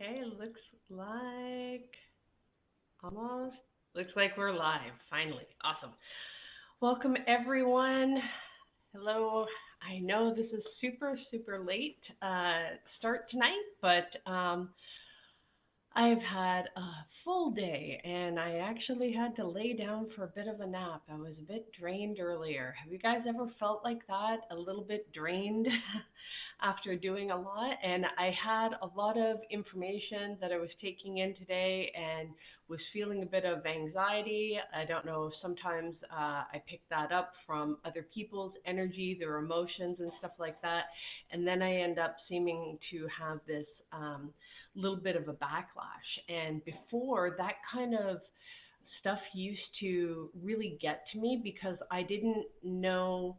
Okay, looks like almost. Looks like we're live, finally. Awesome. Welcome, everyone. Hello. I know this is super, super late start tonight, but I've had a full day and I actually had to lay down for a bit of a nap. I was a bit drained earlier. Have you guys ever felt like that? A little bit drained after doing a lot? And I had a lot of information that I was taking in today and was feeling a bit of anxiety. I don't know if sometimes I pick that up from other people's energy, their emotions, and stuff like that. And then I end up seeming to have this. Little bit of a backlash. And before, that kind of stuff used to really get to me because I didn't know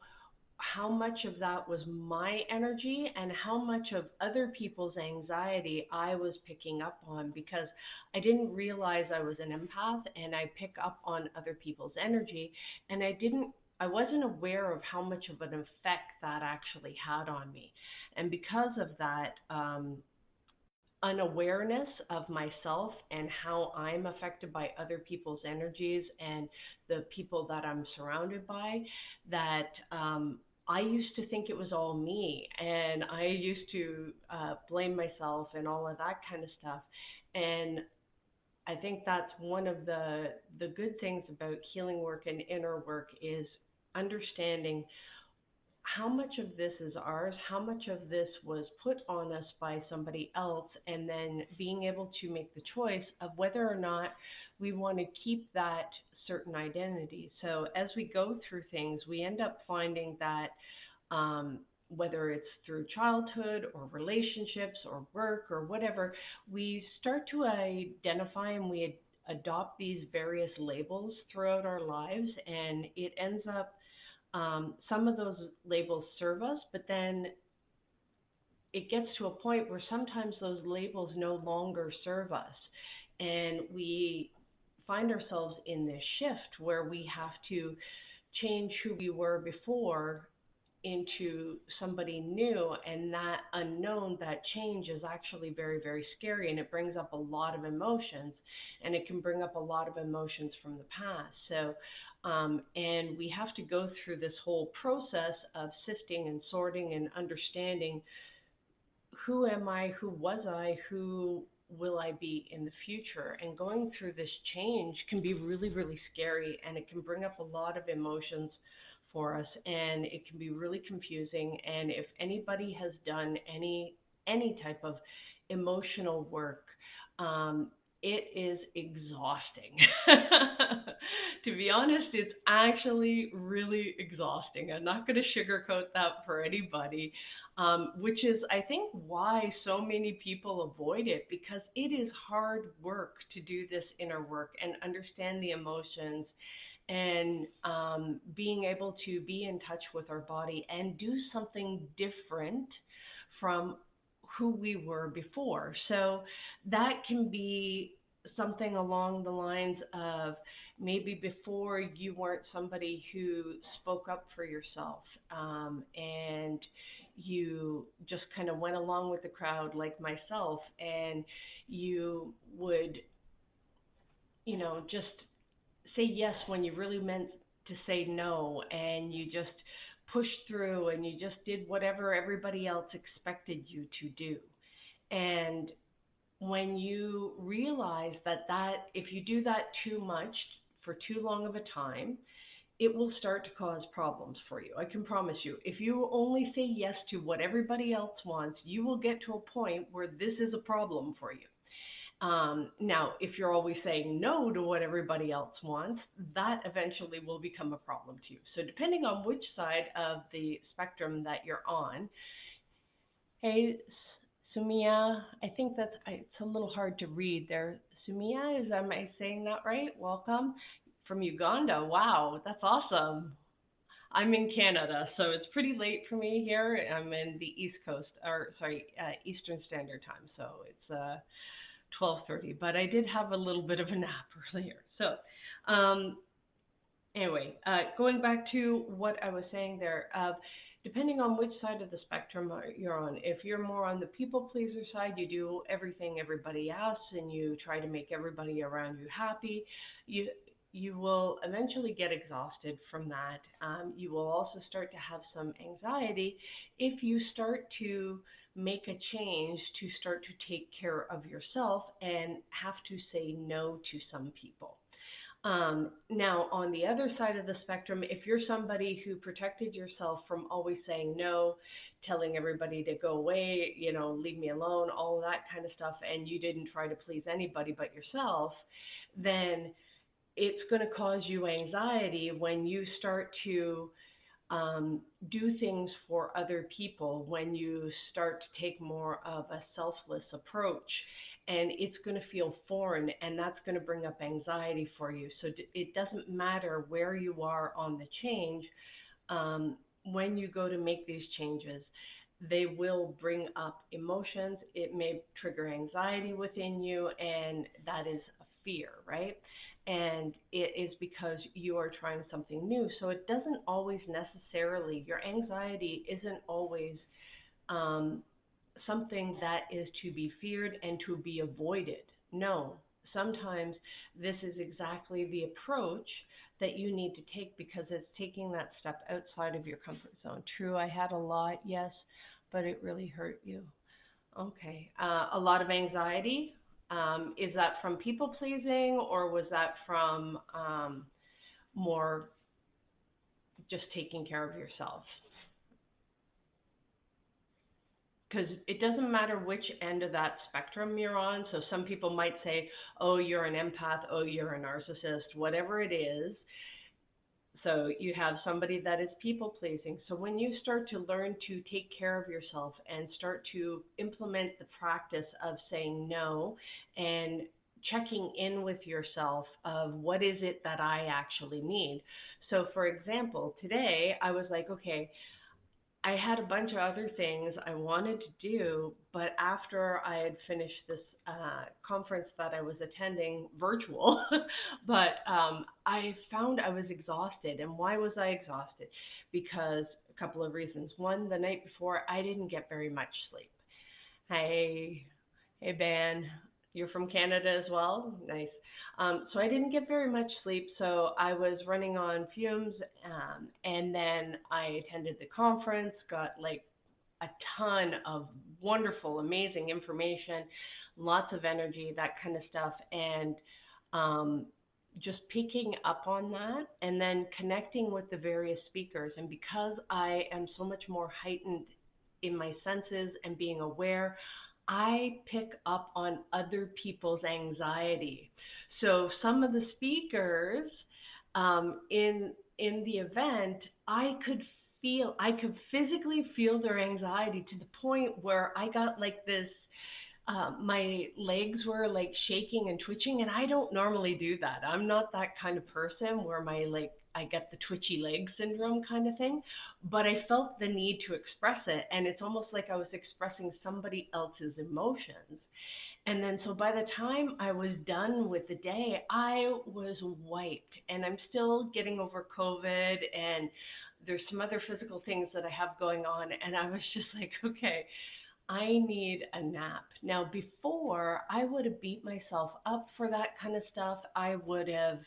how much of that was my energy and how much of other people's anxiety I was picking up on because I didn't realize I was an empath and I pick up on other people's energy and I wasn't aware of how much of an effect that actually had on me. And because of that, unawareness of myself and how I'm affected by other people's energies and the people that I'm surrounded by, that I used to think it was all me and I used to blame myself and all of that kind of stuff. And I think that's one of the good things about healing work and inner work is understanding how much of this is ours, how much of this was put on us by somebody else, and then being able to make the choice of whether or not we want to keep that certain identity. So as we go through things, we end up finding that whether it's through childhood or relationships or work or whatever, we start to identify and we adopt these various labels throughout our lives, and it ends up some of those labels serve us, but then it gets to a point where sometimes those labels no longer serve us. And we find ourselves in this shift where we have to change who we were before into somebody new, and that unknown, that change is actually very, very scary, and it brings up a lot of emotions, and it can bring up a lot of emotions from the past. So and we have to go through this whole process of sifting and sorting and understanding who am I, who was I, who will I be in the future. And going through this change can be really, really scary, and it can bring up a lot of emotions for us, and it can be really confusing. And if anybody has done any type of emotional work, it is exhausting. To be honest, it's actually really exhausting. I'm not going to sugarcoat that for anybody, which is, I think, why so many people avoid it because it is hard work to do this inner work and understand the emotions and being able to be in touch with our body and do something different from who we were before. So that can be something along the lines of maybe before you weren't somebody who spoke up for yourself, and you just kind of went along with the crowd like myself, and you would, just say yes when you really meant to say no, and you just pushed through and you just did whatever everybody else expected you to do. And when you realize that if you do that too much for too long of a time, it will start to cause problems for you. I can promise you. If you only say yes to what everybody else wants, you will get to a point where this is a problem for you. Now, if you're always saying no to what everybody else wants, that eventually will become a problem to you. So, depending on which side of the spectrum that you're on, hey, Sumia, I think it's a little hard to read there. Sumia, am I saying that right? Welcome from Uganda. Wow, that's awesome. I'm in Canada, so it's pretty late for me here. I'm in the East Coast, or sorry, Eastern Standard Time, so it's 12:30. But I did have a little bit of a nap earlier. So um, anyway, going back to what I was saying there, depending on which side of the spectrum you're on. If you're more on the people pleaser side, you do everything everybody asks and you try to make everybody around you happy. You you will eventually get exhausted from that. You will also start to have some anxiety if you start to make a change to start to take care of yourself and have to say no to some people. Now, on the other side of the spectrum, if you're somebody who protected yourself from always saying no, telling everybody to go away, leave me alone, all of that kind of stuff, and you didn't try to please anybody but yourself, then it's going to cause you anxiety when you start to do things for other people, when you start to take more of a selfless approach. And it's going to feel foreign, and that's going to bring up anxiety for you. So it doesn't matter where you are on the change. When you go to make these changes, they will bring up emotions. It may trigger anxiety within you, and that is a fear, right? And it is because you are trying something new. So it doesn't always necessarily, your anxiety isn't always um, something that is to be feared and to be avoided. No, sometimes this is exactly the approach that you need to take because it's taking that step outside of your comfort zone. True, I had a lot, yes, but it really hurt you. Okay. A lot of anxiety. Is that from people pleasing or was that from more just taking care of yourself? Because it doesn't matter which end of that spectrum you're on. So some people might say, oh, you're an empath, oh, you're a narcissist, whatever it is. So you have somebody that is people pleasing. So when you start to learn to take care of yourself and start to implement the practice of saying no and checking in with yourself of what is it that I actually need. So for example, today I was like, okay, I had a bunch of other things I wanted to do, but after I had finished this conference that I was attending virtual, but I found I was exhausted. And why was I exhausted? Because a couple of reasons. One, the night before, I didn't get very much sleep. Hey, hey, Ben, you're from Canada as well? Nice. So I didn't get very much sleep, so I was running on fumes, and then I attended the conference, got like a ton of wonderful, amazing information, lots of energy, that kind of stuff, and um, just picking up on that and then connecting with the various speakers. And because I am so much more heightened in my senses and being aware, I pick up on other people's anxiety. So some of the speakers in the event, I could physically feel their anxiety to the point where I got like this. My legs were like shaking and twitching, and I don't normally do that. I'm not that kind of person where I get the twitchy leg syndrome kind of thing, but I felt the need to express it, and it's almost like I was expressing somebody else's emotions. And then so by the time I was done with the day, I was wiped, and I'm still getting over COVID, and there's some other physical things that I have going on, and I was just like, okay, I need a nap. Now, before, I would have beat myself up for that kind of stuff. I would have,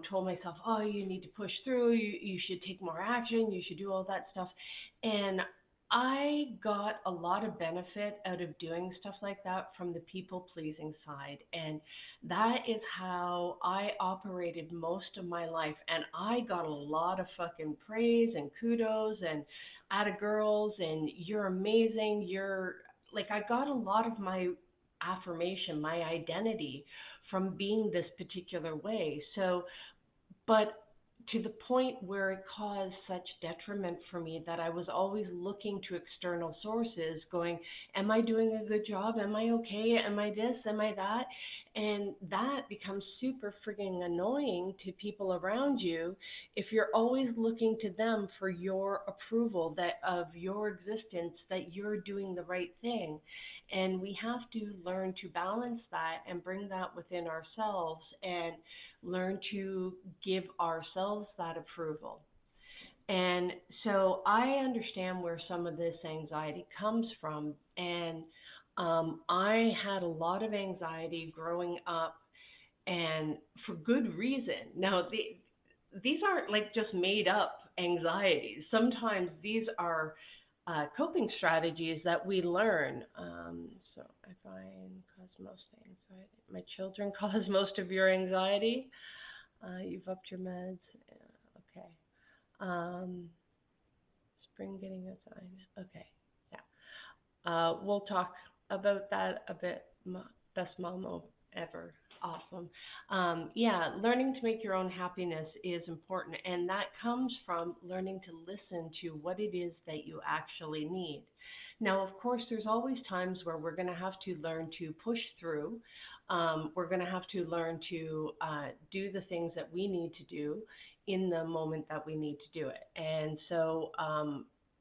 told myself, oh, you need to push through. You should take more action. You should do all that stuff. And I got a lot of benefit out of doing stuff like that from the people pleasing side. And that is how I operated most of my life. And I got a lot of fucking praise and kudos and atta girls and you're amazing. You're like, I got a lot of my affirmation, my identity from being this particular way. So, but to the point where it caused such detriment for me that I was always looking to external sources going, am I doing a good job? Am I okay? Am I this? Am I that? And that becomes super frigging annoying to people around you if you're always looking to them for your approval that of your existence, that you're doing the right thing. And we have to learn to balance that and bring that within ourselves and learn to give ourselves that approval. And so I understand where some of this anxiety comes from. And I had a lot of anxiety growing up, and for good reason. Now, these aren't like just made up anxieties. Sometimes these are coping strategies that we learn. So I find cause most anxiety. My children cause most of your anxiety. You've upped your meds. Yeah, okay. Um, spring getting a sign. Okay. Yeah. We'll talk about that a bit. Best mom ever. Awesome. Yeah, learning to make your own happiness is important, and that comes from learning to listen to what it is that you actually need. Now, of course, there's always times where we're going to have to learn to push through. We're going to have to learn to do the things that we need to do in the moment that we need to do it. And so,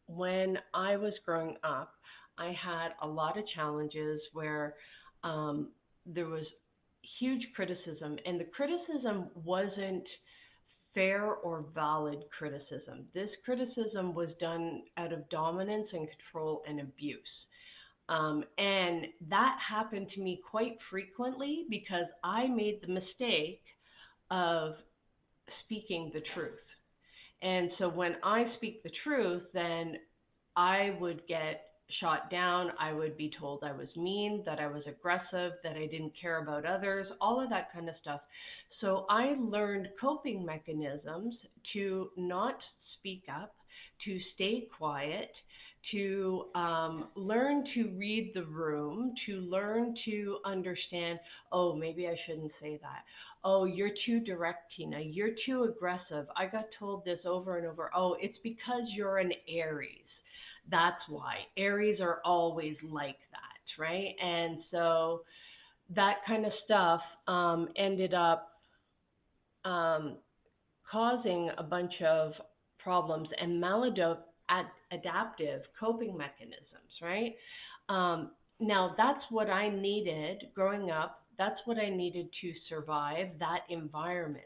when I was growing up, I had a lot of challenges where there was huge criticism, and the criticism wasn't fair or valid criticism. This criticism was done out of dominance and control and abuse. And that happened to me quite frequently because I made the mistake of speaking the truth. And so when I speak the truth, then I would get shot down. I would be told I was mean, that I was aggressive, that I didn't care about others, all of that kind of stuff. So I learned coping mechanisms to not speak up, to stay quiet, to learn to read the room, to learn to understand, oh, maybe I shouldn't say that. Oh, you're too direct, Tina. You're too aggressive. I got told this over and over. Oh, it's because you're an Aries. That's why. Aries are always like that, right? And so that kind of stuff ended up um, causing a bunch of problems and maladaptive coping mechanisms, right? Now, that's what I needed growing up. That's what I needed to survive that environment.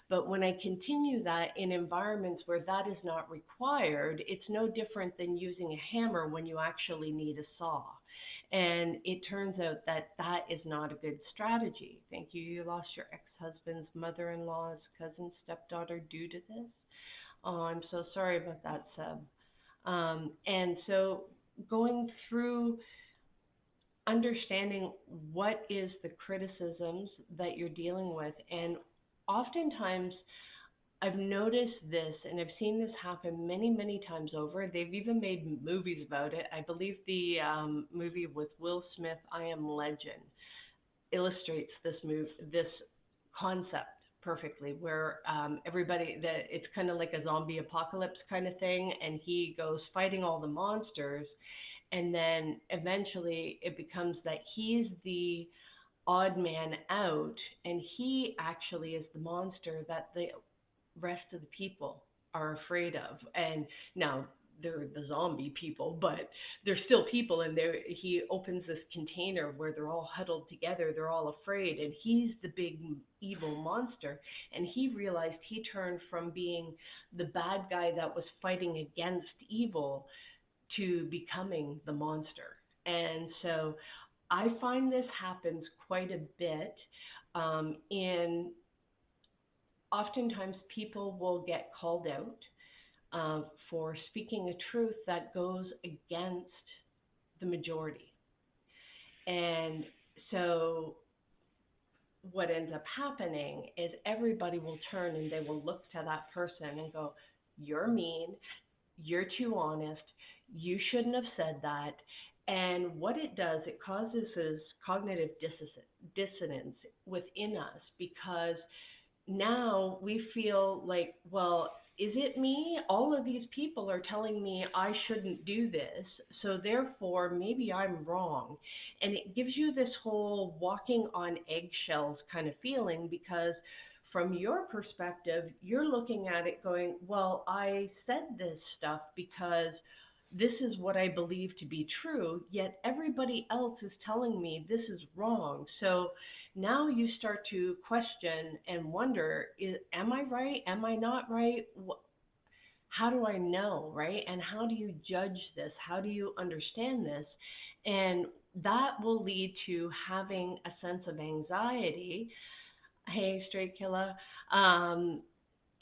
But when I continue that in environments where that is not required, it's no different than using a hammer when you actually need a saw. And it turns out that that is not a good strategy. Thank you. You lost your ex-husband's mother-in-law's cousin, stepdaughter due to this. Oh, I'm so sorry about that, Seb. And so going through understanding what is the criticisms that you're dealing with, and oftentimes I've noticed this, and I've seen this happen many, many times over. They've even made movies about it. I believe the movie with Will Smith, I Am Legend, illustrates this concept perfectly, where everybody that it's kind of like a zombie apocalypse kind of thing, and he goes fighting all the monsters, and then eventually it becomes that he's the odd man out, and he actually is the monster that the rest of the people are afraid of. And now they're the zombie people, but they're still people. And there, he opens this container where they're all huddled together. They're all afraid, and he's the big evil monster. And he realized he turned from being the bad guy that was fighting against evil to becoming the monster. And so I find this happens quite a bit in oftentimes people will get called out for speaking a truth that goes against the majority. And so what ends up happening is everybody will turn and they will look to that person and go, you're mean, you're too honest, you shouldn't have said that. And what it does, it causes is cognitive dissonance within us, because now we feel like, well, is it me? All of these people are telling me I shouldn't do this, so therefore maybe I'm wrong. And it gives you this whole walking on eggshells kind of feeling, because from your perspective, you're looking at it going, well, I said this stuff because this is what I believe to be true, yet everybody else is telling me this is wrong. So now you start to question and wonder, am I right? Am I not right? how do I know, right? And how do you judge this? How do you understand this? And that will lead to having a sense of anxiety. Hey, straight killer. Um,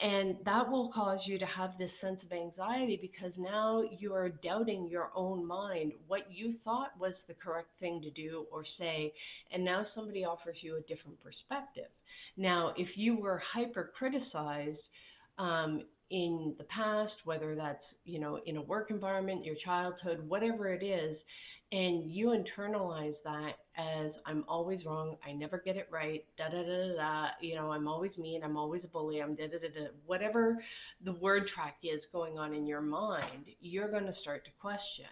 and that will cause you to have this sense of anxiety because now you are doubting your own mind, what you thought was the correct thing to do or say, and now somebody offers you a different perspective. Now, if you were hyper criticized in the past, whether that's, in a work environment, your childhood, whatever it is, and you internalize that as I'm always wrong, I never get it right, da da da da da, I'm always mean, I'm always a bully, I'm da da da da, whatever the word track is going on in your mind, you're going to start to question.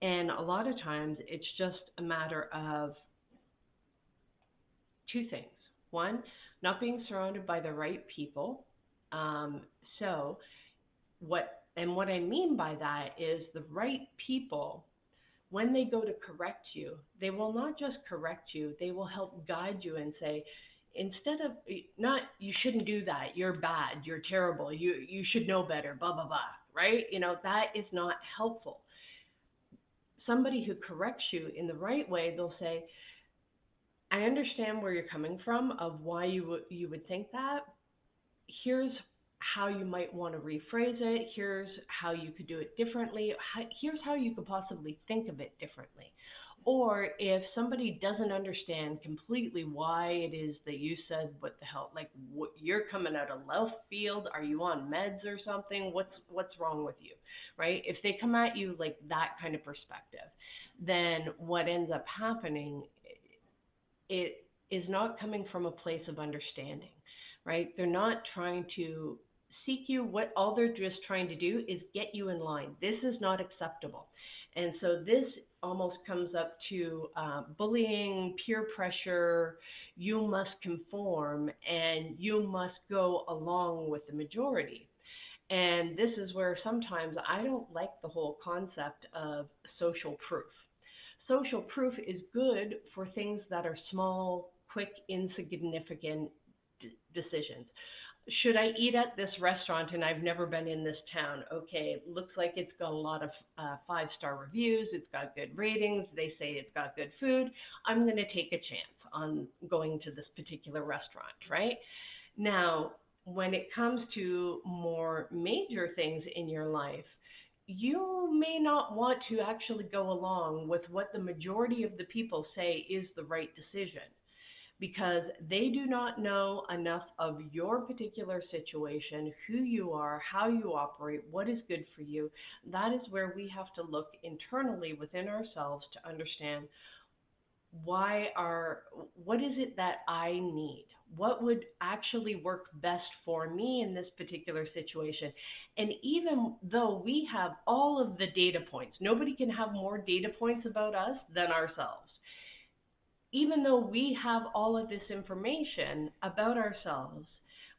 And a lot of times it's just a matter of two things. One, not being surrounded by the right people. Um, so what I mean by that is the right people, when they go to correct you, they will not just correct you, they will help guide you and say, instead of not, you shouldn't do that, you're bad, you're terrible, you should know better, blah blah blah, right? That is not helpful. Somebody who corrects you in the right way, they'll say, I understand where you're coming from of why you would think that. Here's how you might want to rephrase it. Here's how you could do it differently. Here's how you could possibly think of it differently. Or if somebody doesn't understand completely why it is that you said what the hell, like what, you're coming out of left field, are you on meds or something? What's wrong with you, right? If they come at you like that kind of perspective, then what ends up happening, it is not coming from a place of understanding, right? They're not trying to seek you. What all they're just trying to do is get you in line. This is not acceptable. And so this almost comes up to bullying, peer pressure. You must conform and you must go along with the majority. And this is where sometimes I don't like the whole concept of social proof. Social proof is good for things that are small, quick, insignificant decisions. Should I eat at this restaurant and I've never been in this town? Okay, it looks like it's got a lot of five-star reviews. It's got good ratings. They say it's got good food. I'm going to take a chance on going to this particular restaurant, right? Now, when it comes to more major things in your life, you may not want to actually go along with what the majority of the people say is the right decision because they do not know enough of your particular situation, who you are, how you operate, what is good for you. That is where we have to look internally within ourselves to understand what is it that I need? What would actually work best for me in this particular situation? And even though we have all of the data points, nobody can have more data points about us than ourselves. Even though we have all of this information about ourselves,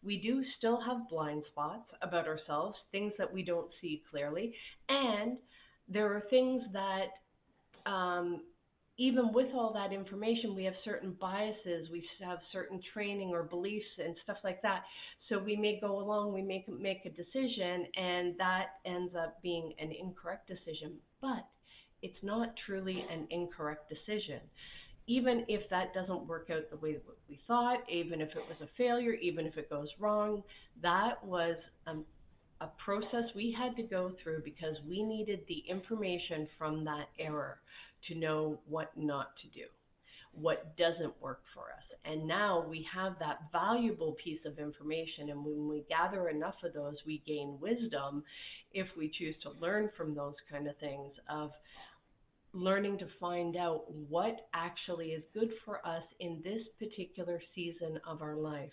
we do still have blind spots about ourselves, things that we don't see clearly. And there are things that um, even with all that information, we have certain biases, we have certain training or beliefs and stuff like that. So we may go along, we make a decision, and that ends up being an incorrect decision. But it's not truly an incorrect decision. Even if that doesn't work out the way that we thought, even if it was a failure, even if it goes wrong, that was a process we had to go through because we needed the information from that error to know what not to do, what doesn't work for us. And now we have that valuable piece of information, and when we gather enough of those, we gain wisdom if we choose to learn from those kind of things of learning to find out what actually is good for us in this particular season of our life.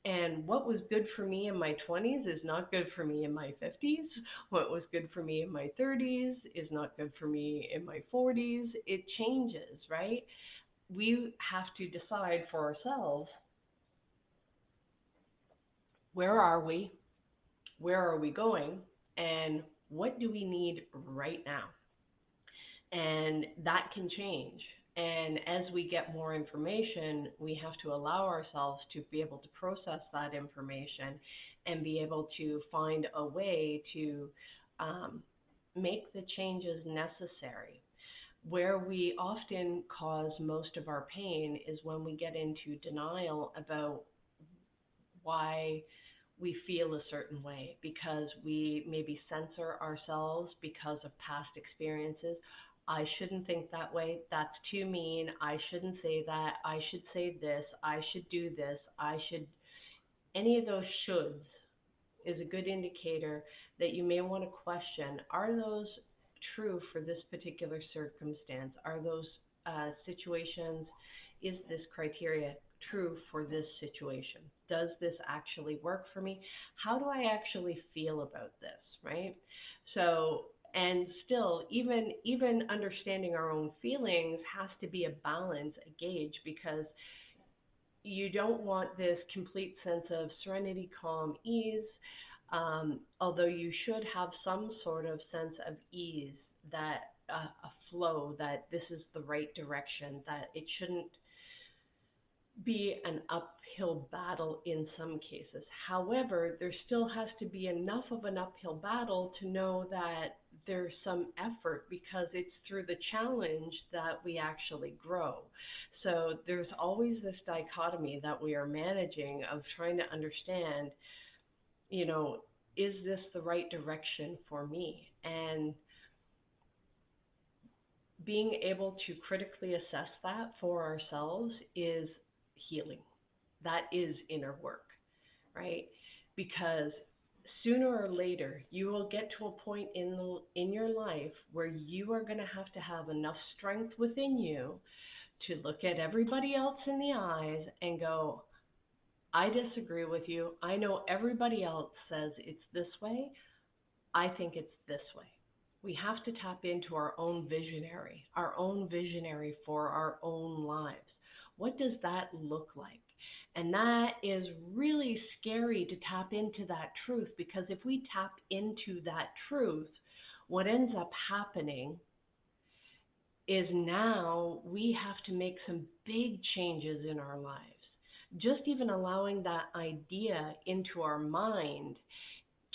And what was good for me in my 20s is not good for me in my 50s. What was good for me in my 30s is not good for me in my 40s. It changes, right? We have to decide for ourselves, where are we? Where are we going? And what do we need right now? And that can change. And as we get more information, we have to allow ourselves to be able to process that information and be able to find a way to um, make the changes necessary. Where we often cause most of our pain is when we get into denial about why we feel a certain way, because we maybe censor ourselves because of past experiences. I shouldn't think that way. That's too mean. I shouldn't say that. I should say this. I should do this. I should. Any of those shoulds is a good indicator that you may want to question, are those true for this particular circumstance? Are those situations, is this criteria true for this situation? Does this actually work for me? How do I actually feel about this, right? So, and still, even understanding our own feelings has to be a balance, a gauge, because you don't want this complete sense of serenity, calm, ease, although you should have some sort of sense of ease, that a flow, that this is the right direction, that it shouldn't be an uphill battle in some cases. However, there still has to be enough of an uphill battle to know that there's some effort, because it's through the challenge that we actually grow. So there's always this dichotomy that we are managing of trying to understand, you know, is this the right direction for me? And being able to critically assess that for ourselves is healing. That is inner work, right? Because sooner or later, you will get to a point in your life where you are going to have enough strength within you to look at everybody else in the eyes and go, I disagree with you. I know everybody else says it's this way. I think it's this way. We have to tap into our own visionary for our own lives. What does that look like? And that is really scary to tap into that truth, because if we tap into that truth, what ends up happening is now we have to make some big changes in our lives. Just even allowing that idea into our mind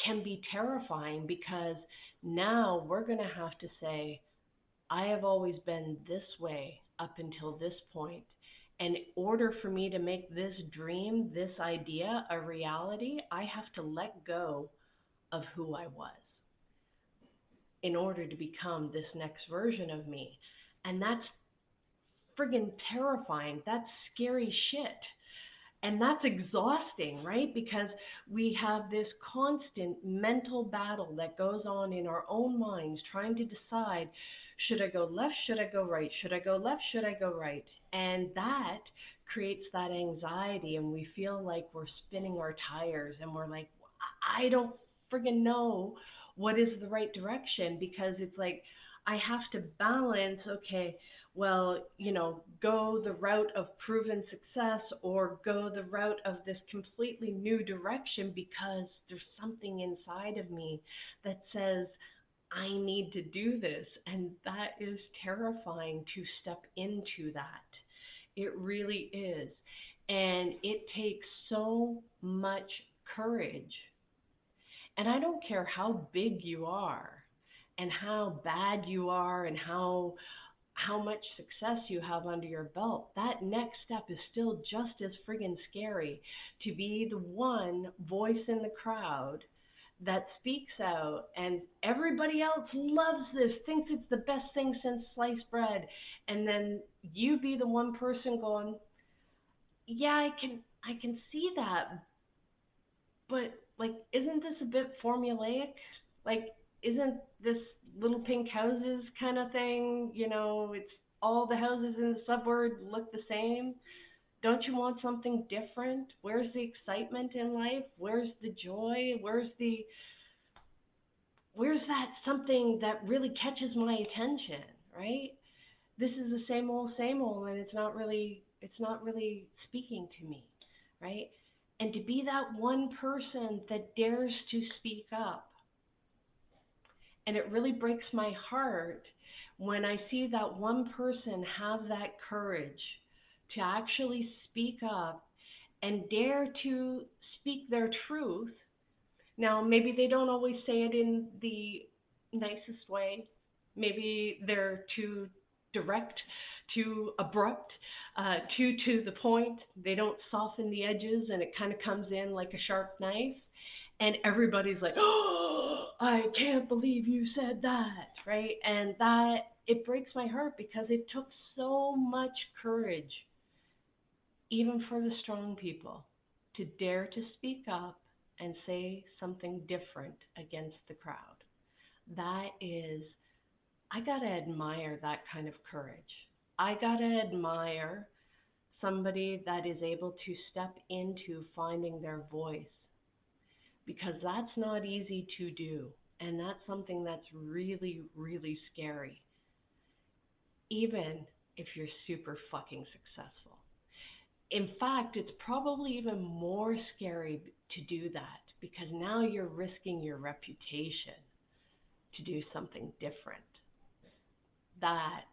can be terrifying, because now we're going to have to say, I have always been this way up until this point. And in order for me to make this dream, this idea a reality, I have to let go of who I was in order to become this next version of me. And that's friggin' terrifying. That's scary shit. And that's exhausting, right? Because we have this constant mental battle that goes on in our own minds, trying to decide, should I go left? Should I go right? Should I go left? Should I go right? And that creates that anxiety, and we feel like we're spinning our tires, and we're like, I don't friggin' know what is the right direction, because it's like, I have to balance, okay, well, go the route of proven success or go the route of this completely new direction, because there's something inside of me that says I need to do this. And that is terrifying to step into that. It really is. And it takes so much courage. And I don't care how big you are and how bad you are and how much success you have under your belt, that next step is still just as friggin' scary, to be the one voice in the crowd that speaks out, and everybody else loves this, thinks it's the best thing since sliced bread, and then you be the one person going, yeah, I can see that, but like, isn't this a bit formulaic? Like, isn't this little pink houses kind of thing? It's all the houses in the suburb look the same. Don't you want something different? Where's the excitement in life? Where's the joy? Where's that something that really catches my attention, right? This is the same old, and it's not really speaking to me, right? And to be that one person that dares to speak up. And it really breaks my heart when I see that one person have that courage to actually speak up and dare to speak their truth, Now, maybe they don't always say it in the nicest way. Maybe they're too direct, too abrupt, too to the point. They don't soften the edges and it kind of comes in like a sharp knife. And everybody's like, oh, I can't believe you said that, right? And that, it breaks my heart because it took so much courage, even for the strong people, to dare to speak up and say something different against the crowd. That is, I gotta admire that kind of courage. I gotta admire somebody that is able to step into finding their voice because that's not easy to do. And that's something that's really, really scary, even if you're super fucking successful. In fact, it's probably even more scary to do that because now you're risking your reputation to do something different. That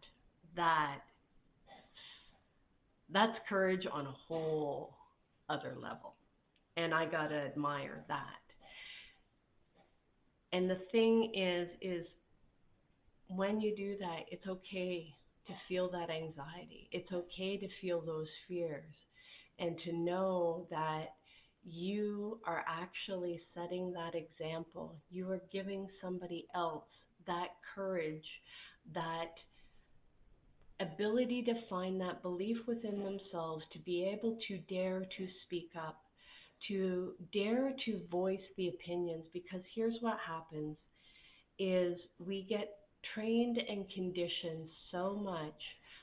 that that's courage on a whole other level. And I got to admire that. And the thing is when you do that, it's okay to feel that anxiety. It's okay to feel those fears and to know that you are actually setting that example. You are giving somebody else that courage, that ability to find that belief within themselves, to be able to dare to speak up, to dare to voice the opinions. Because here's what happens is we get trained and conditioned so much,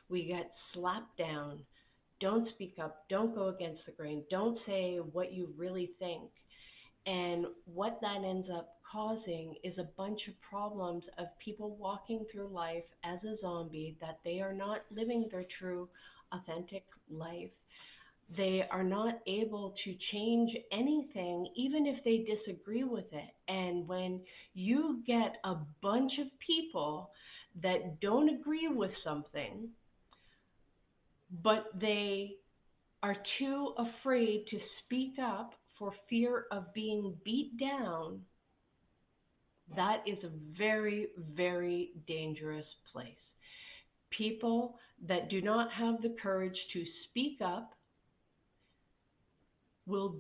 we get slapped down. Don't speak up, don't go against the grain, don't say what you really think. And what that ends up causing is a bunch of problems of people walking through life as a zombie, that they are not living their true, authentic life. They are not able to change anything, even if they disagree with it. And when you get a bunch of people that don't agree with something, but they are too afraid to speak up for fear of being beat down, that is a very, very dangerous place. People that do not have the courage to speak up will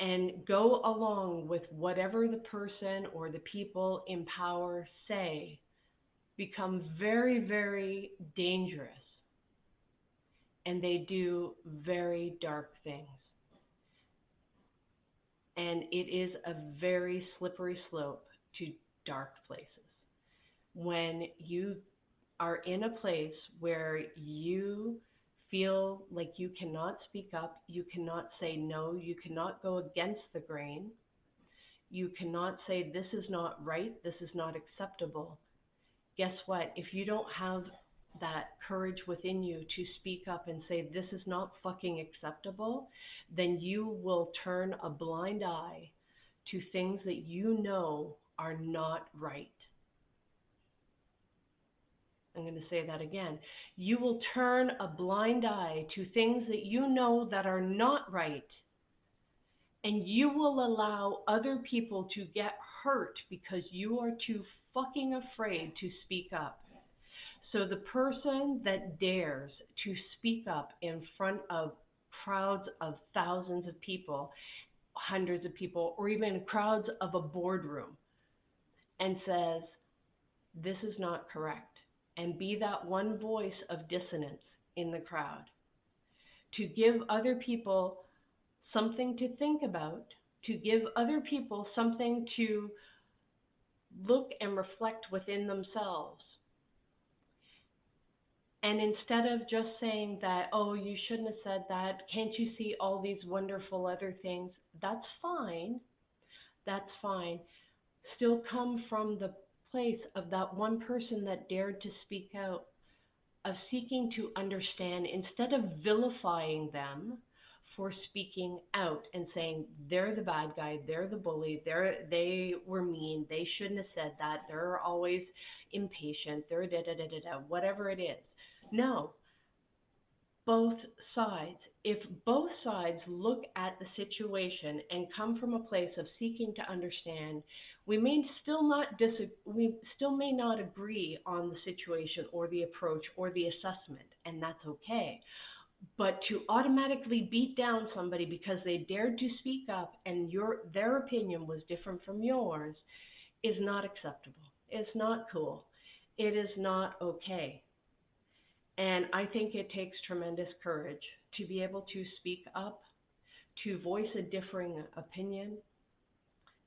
and go along with whatever the person or the people in power say become very, very dangerous, and they do very dark things. And it is a very slippery slope to dark places. When you are in a place where you feel like you cannot speak up, you cannot say no, you cannot go against the grain, you cannot say this is not right, this is not acceptable. Guess what? If you don't have that courage within you to speak up and say this is not fucking acceptable, then you will turn a blind eye to things that you know are not right. I'm going to say that again. You will turn a blind eye to things that you know that are not right, and you will allow other people to get hurt because you are too fucking afraid to speak up. So the person that dares to speak up in front of crowds of thousands of people, hundreds of people, or even crowds of a boardroom and says, this is not correct, and be that one voice of dissonance in the crowd, to give other people something to think about, to give other people something to look and reflect within themselves. And instead of just saying that, oh, you shouldn't have said that, can't you see all these wonderful other things? That's fine. That's fine. Still come from the place of that one person that dared to speak out, of seeking to understand instead of vilifying them for speaking out and saying they're the bad guy, they're the bully, they were mean, they shouldn't have said that, they're always impatient, they're da da da da da, whatever it is. No, both sides. If both sides look at the situation and come from a place of seeking to understand, we still may not agree on the situation or the approach or the assessment, and that's okay. But to automatically beat down somebody because they dared to speak up and their opinion was different from yours is not acceptable. It's not cool. It is not okay. And I think it takes tremendous courage to be able to speak up, to voice a differing opinion,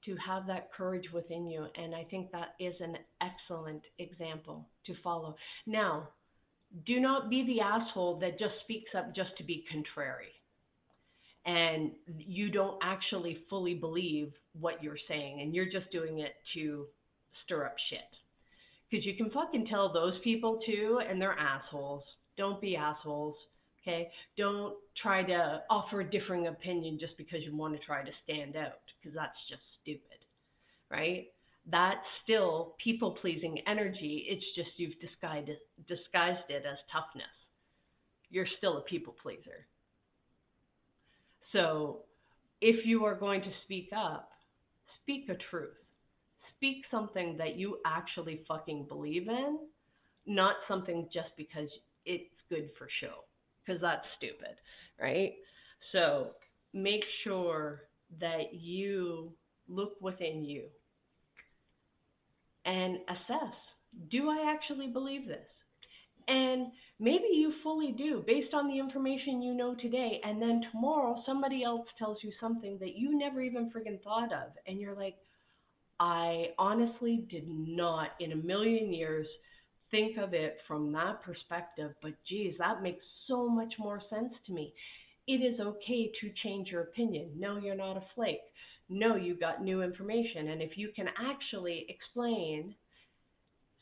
to have that courage within you. And I think that is an excellent example to follow. Now, do not be the asshole that just speaks up just to be contrary and you don't actually fully believe what you're saying and you're just doing it to stir up shit. Because you can fucking tell those people too, and they're assholes. Don't be assholes, okay? Don't try to offer a differing opinion just because you want to try to stand out, because that's just stupid, right? That's still people pleasing energy. It's just you've disguised it as toughness. You're still a people pleaser. So if you are going to speak up, speak a truth. Speak something that you actually fucking believe in, not something just because it's good for show, because that's stupid, right? So make sure that you look within you and assess, do I actually believe this? And maybe you fully do based on the information you know today. And then tomorrow somebody else tells you something that you never even friggin' thought of. And you're like, I honestly did not in a million years think of it from that perspective. But geez, that makes so much more sense to me. It is okay to change your opinion. No, you're not a flake. No, you got new information. And if you can actually explain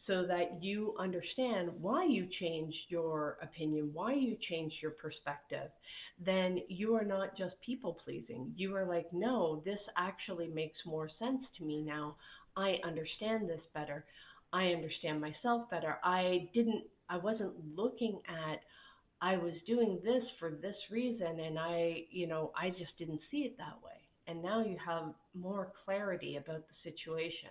so that you understand why you changed your opinion, why you changed your perspective, then you are not just people pleasing. You are like, no, this actually makes more sense to me now. I understand this better. I understand myself better. I wasn't looking at, I was doing this for this reason and I just didn't see it that way. And now you have more clarity about the situation.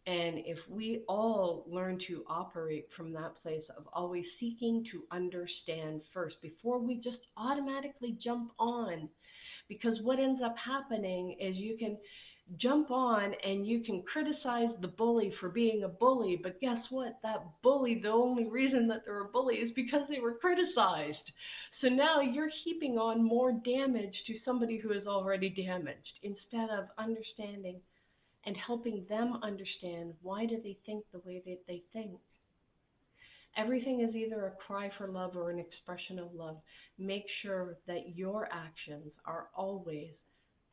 And if we all learn to operate from that place of always seeking to understand first before we just automatically jump on, because what ends up happening is you can jump on and you can criticize the bully for being a bully, but guess what? That bully, the only reason that they're a bully is because they were criticized. So now you're heaping on more damage to somebody who is already damaged instead of understanding and helping them understand why do they think the way that they think. Everything is either a cry for love or an expression of love. Make sure that your actions are always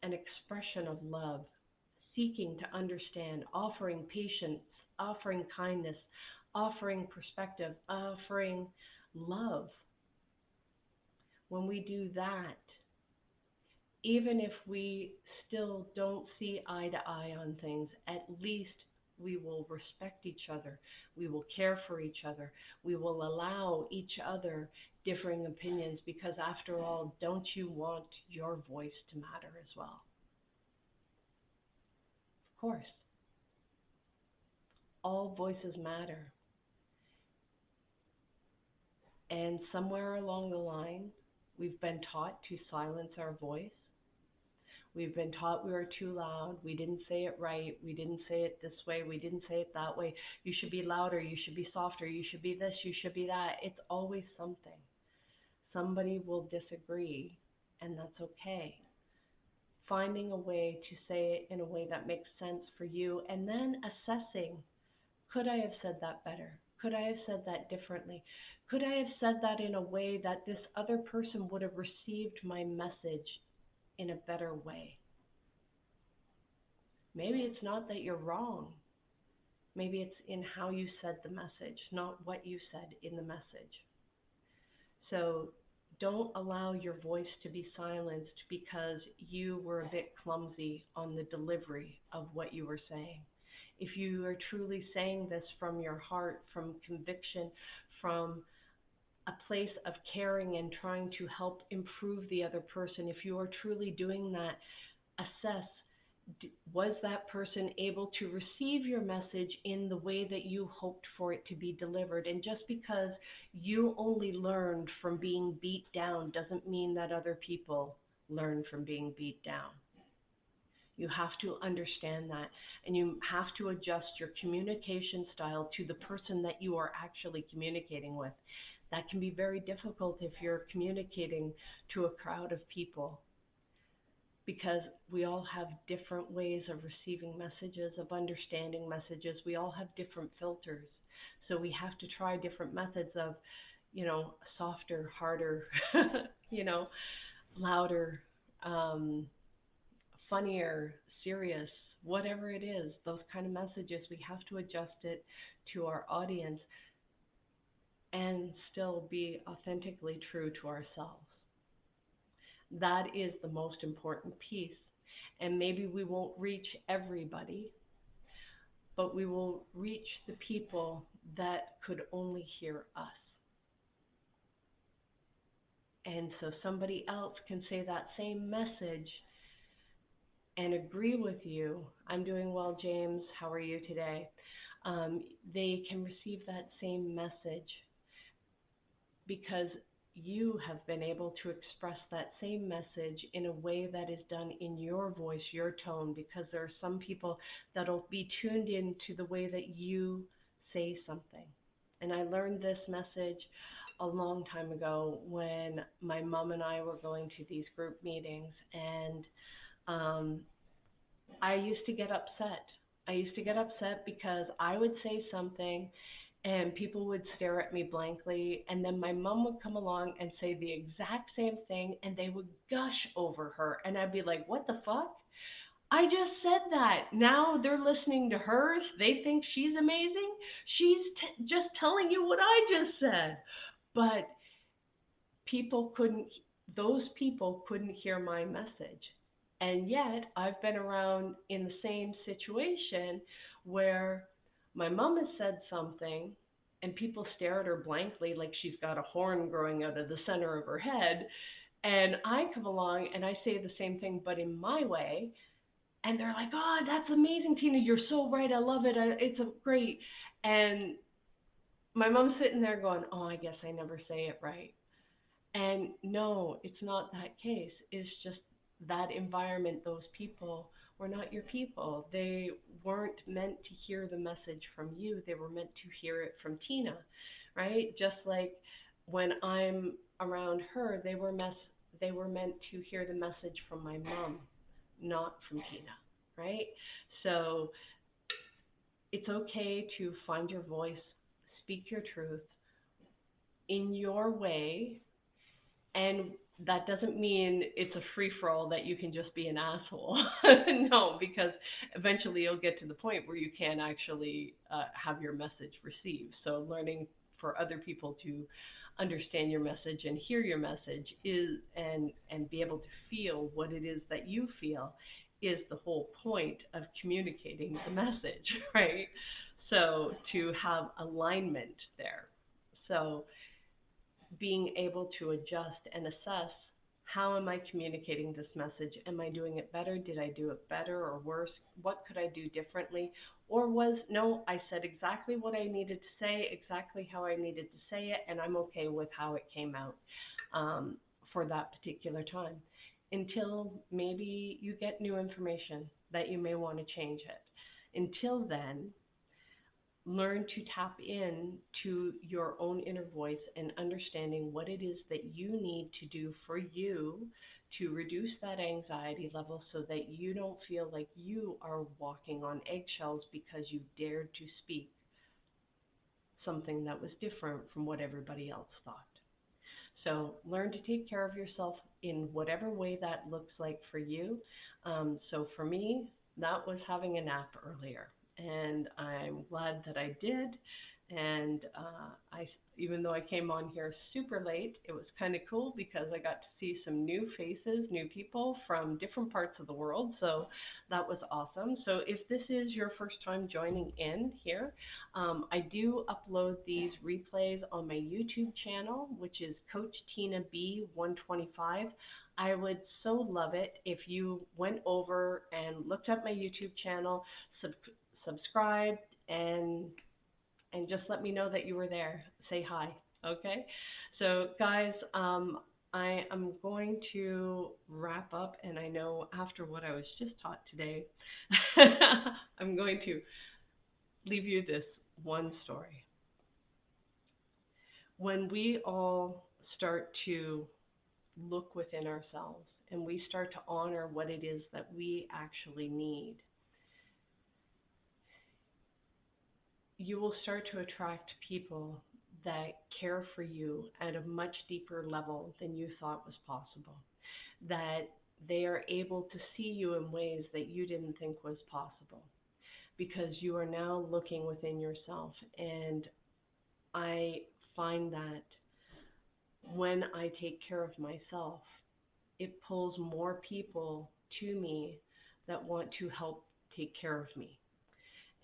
an expression of love, seeking to understand, offering patience, offering kindness, offering perspective, offering love. When we do that, even if we still don't see eye to eye on things, at least we will respect each other. We will care for each other. We will allow each other differing opinions because after all, don't you want your voice to matter as well? Of course. All voices matter. And somewhere along the line, we've been taught to silence our voice. We've been taught we were too loud. We didn't say it right. We didn't say it this way. We didn't say it that way. You should be louder. You should be softer. You should be this. You should be that. It's always something. Somebody will disagree, and that's okay. Finding a way to say it in a way that makes sense for you, and then assessing, could I have said that better? Could I have said that differently? Could I have said that in a way that this other person would have received my message in a better way? Maybe it's not that you're wrong. Maybe it's in how you said the message, not what you said in the message. So don't allow your voice to be silenced because you were a bit clumsy on the delivery of what you were saying. If you are truly saying this from your heart, from conviction, from a place of caring and trying to help improve the other person, if you are truly doing that, assess, was that person able to receive your message in the way that you hoped for it to be delivered? And just because you only learned from being beat down doesn't mean that other people learn from being beat down. You have to understand that, and you have to adjust your communication style to the person that you are actually communicating with. That can be very difficult if you're communicating to a crowd of people, because we all have different ways of receiving messages, of understanding messages. We all have different filters. So we have to try different methods of, softer, harder, you know, louder, um, funnier, serious, whatever it is, those kind of messages. We have to adjust it to our audience and still be authentically true to ourselves. That is the most important piece. And maybe we won't reach everybody, but we will reach the people that could only hear us. And so somebody else can say that same message and agree with you. I'm doing well, James. How are you today? They can receive that same message because you have been able to express that same message in a way that is done in your voice, your tone, because there are some people that'll be tuned in to the way that you say something. And I learned this message a long time ago when my mom and I were going to these group meetings, and um, I used to get upset. I used to get upset because I would say something and people would stare at me blankly, and then my mom would come along and say the exact same thing, and they would gush over her, and I'd be like, what the fuck? I just said that. Now they're listening to her. They think she's amazing. She's just telling you what I just said. But people couldn't, those people couldn't hear my message. And yet I've been around in the same situation where my mom has said something and people stare at her blankly like she's got a horn growing out of the center of her head. And I come along and I say the same thing, but in my way. And they're like, oh, that's amazing, Tina. You're so right. I love it. It's a great. And my mom's sitting there going, oh, I guess I never say it right. And no, it's not that case. It's just that environment, those people were not your people. They weren't meant to hear the message from you. They were meant to hear it from Tina, right? Just like when I'm around her, they were meant to hear the message from my mom, not from Tina, right? So it's okay to find your voice, speak your truth in your way, and that doesn't mean it's a free for all that you can just be an asshole. No, because eventually you'll get to the point where you can actually have your message received. So learning for other people to understand your message and hear your message is and be able to feel what it is that you feel is the whole point of communicating the message, right? So to have alignment there. So being able to adjust and assess, how am I communicating this message? Am I doing it better? Did I do it better or worse? What could I do differently? Or no, I said exactly what I needed to say, exactly how I needed to say it, and I'm okay with how it came out for that particular time. Until maybe you get new information that you may want to change it. Until then, learn to tap in to your own inner voice and understanding what it is that you need to do for you to reduce that anxiety level so that you don't feel like you are walking on eggshells because you dared to speak something that was different from what everybody else thought. So learn to take care of yourself in whatever way that looks like for you. So for me, that was having a nap earlier. And I'm glad that I did. And even though I came on here super late, it was kind of cool because I got to see some new faces, new people from different parts of the world. So that was awesome. So if this is your first time joining in here, I do upload these replays on my YouTube channel, which is Coach Tina B 125. I would so love it if you went over and looked up my YouTube channel, sub- subscribed, and just let me know that you were there. Say hi, okay? So, guys, I am going to wrap up, and I know after what I was just taught today, I'm going to leave you this one story. When we all start to look within ourselves and we start to honor what it is that we actually need, you will start to attract people that care for you at a much deeper level than you thought was possible. That they are able to see you in ways that you didn't think was possible because you are now looking within yourself. And I find that when I take care of myself, it pulls more people to me that want to help take care of me.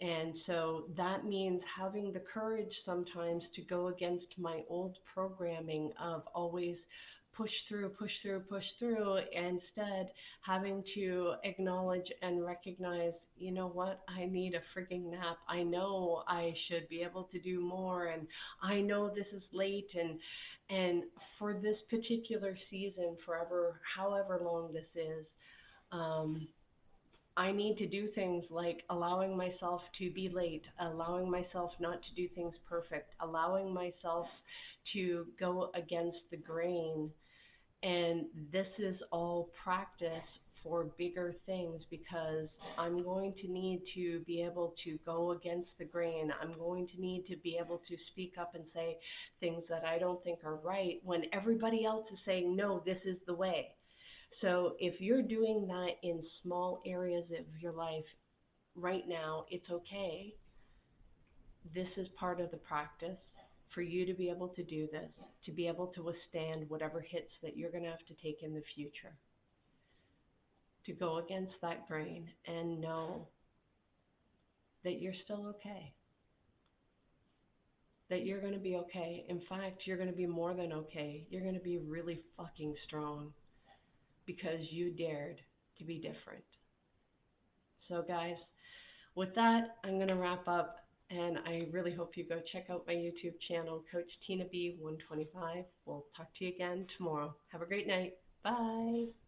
And so that means having the courage sometimes to go against my old programming of always push through, push through, push through, and instead having to acknowledge and recognize, you know what, I need a frigging nap. I know I should be able to do more, and I know this is late, and for this particular season, forever, however long this is, um, I need to do things like allowing myself to be late, allowing myself not to do things perfect, allowing myself to go against the grain. And this is all practice for bigger things because I'm going to need to be able to go against the grain. I'm going to need to be able to speak up and say things that I don't think are right when everybody else is saying, no, this is the way. So if you're doing that in small areas of your life right now, it's okay. This is part of the practice for you to be able to do this, to be able to withstand whatever hits that you're going to have to take in the future, to go against that grain and know that you're still okay, that you're going to be okay. In fact, you're going to be more than okay. You're going to be really fucking strong because you dared to be different. So guys, with that, I'm going to wrap up, and I really hope you go check out my YouTube channel, Coach Tina B 125. We'll talk to you again tomorrow. Have a great night. Bye.